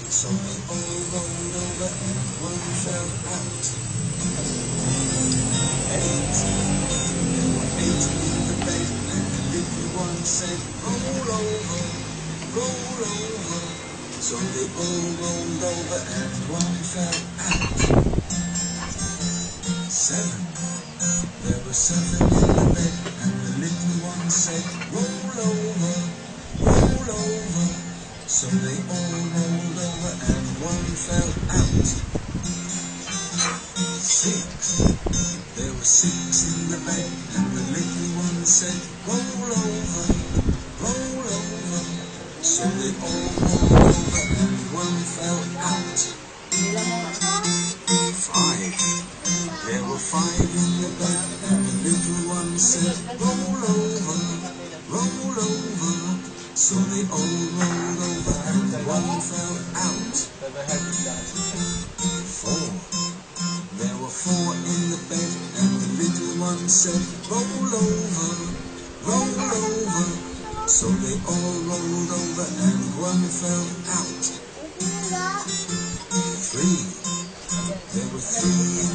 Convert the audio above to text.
So they all rolled over and one fell out. 8. There were 8 in the bed, and the little one said, roll over, roll over. So they all rolled over and one fell out. 7. There were 7 in the bed, and the little one said, roll over, roll over. So they all rolled over and one fell out. 6. There were 6 in the bed, and the little one said, roll over, roll over. So they all rolled over and one fell out. 5. There were 5 in the bed, and the little one said, roll over, roll over. So they all rolled over and one fell out. 4. There were 4 in the bed, and the little one said, roll over, roll over. So they all rolled over and one fell out. 3. There were 3 in